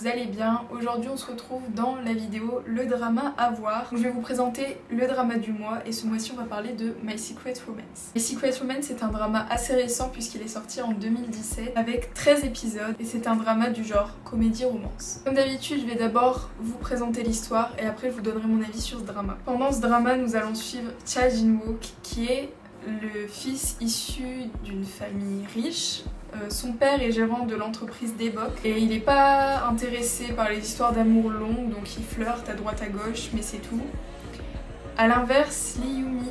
vous allez bien. Aujourd'hui on se retrouve dans la vidéo le drama à voir. Donc, je vais vous présenter le drama du mois et ce mois-ci on va parler de My Secret Romance. My Secret Romance c'est un drama assez récent puisqu'il est sorti en 2017 avec 13 épisodes et c'est un drama du genre comédie-romance. Comme d'habitude je vais d'abord vous présenter l'histoire et après je vous donnerai mon avis sur ce drama. Pendant ce drama nous allons suivre Cha Jin-wook qui est le fils issu d'une famille riche. Son père est gérant de l'entreprise Daebok et il n'est pas intéressé par les histoires d'amour longues, donc il flirte à droite à gauche, mais c'est tout. A l'inverse, Lee Yumi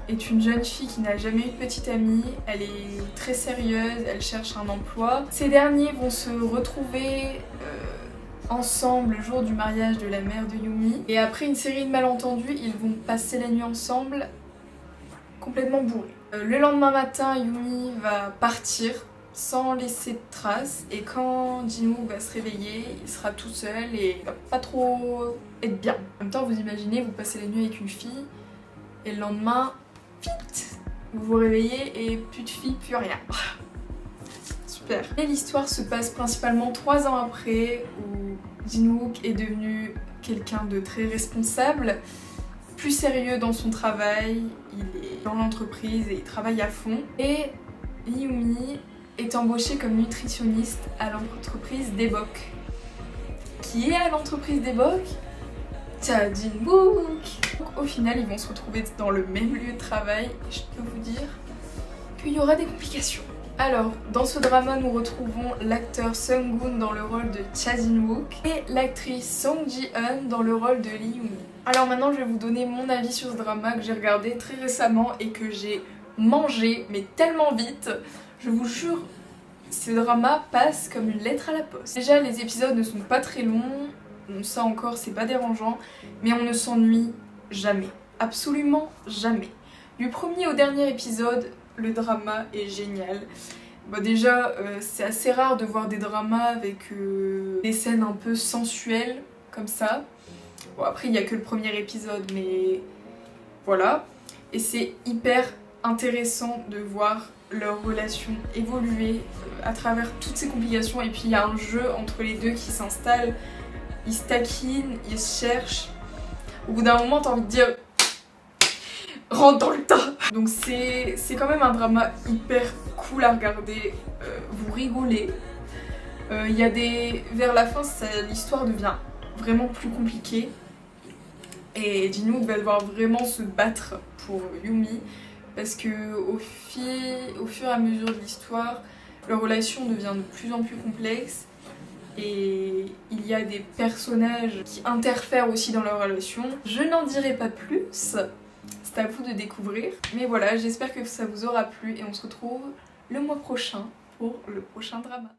est une jeune fille qui n'a jamais eu de petite amie, elle est très sérieuse, elle cherche un emploi. Ces derniers vont se retrouver ensemble le jour du mariage de la mère de Yumi et après une série de malentendus, ils vont passer la nuit ensemble complètement bourrés. Le lendemain matin, Yumi va partir sans laisser de traces et quand Jin-wook va se réveiller, il sera tout seul et il va pas trop être bien. En même temps, vous imaginez, vous passez la nuit avec une fille et le lendemain, vite, vous vous réveillez et plus de fille, plus rien. Super. Et l'histoire se passe principalement 3 ans après où Jin-wook est devenu quelqu'un de très responsable, plus sérieux dans son travail, il est dans l'entreprise et il travaille à fond. Et Yumi est embauchée comme nutritionniste à l'entreprise Daebok. Qui est à l'entreprise Daebok? Cha Jin-wook. Au final, ils vont se retrouver dans le même lieu de travail et je peux vous dire qu'il y aura des complications. Alors, dans ce drama, nous retrouvons l'acteur Sung-gun dans le rôle de Cha Jin-wook et l'actrice Song Ji-eun dans le rôle de Lee Yumi. Alors maintenant, je vais vous donner mon avis sur ce drama que j'ai regardé très récemment et que j'ai mangé, mais tellement vite. Je vous jure, ce drama passe comme une lettre à la poste. Déjà, les épisodes ne sont pas très longs, ça encore, c'est pas dérangeant, mais on ne s'ennuie jamais. Absolument jamais. Du premier au dernier épisode, le drama est génial. Bon, déjà, c'est assez rare de voir des dramas avec des scènes un peu sensuelles, comme ça. Bon, après, il n'y a que le premier épisode, mais voilà. Et c'est hyper intéressant de voir leur relation évoluer à travers toutes ces complications. Et puis, il y a un jeu entre les deux qui s'installe. Ils se taquinent, ils se cherchent. Au bout d'un moment, t'as envie de dire rentre dans le tas. Donc c'est quand même un drama hyper cool à regarder, vous rigolez. Il y a des... Vers la fin, l'histoire devient vraiment plus compliquée. Et Jin-wook va devoir vraiment se battre pour Yumi. Parce que au fur et à mesure de l'histoire, leur relation devient de plus en plus complexe. Et il y a des personnages qui interfèrent aussi dans leur relation. Je n'en dirai pas plus. C'est à vous de découvrir. Mais voilà, j'espère que ça vous aura plu et on se retrouve le mois prochain pour le prochain drama.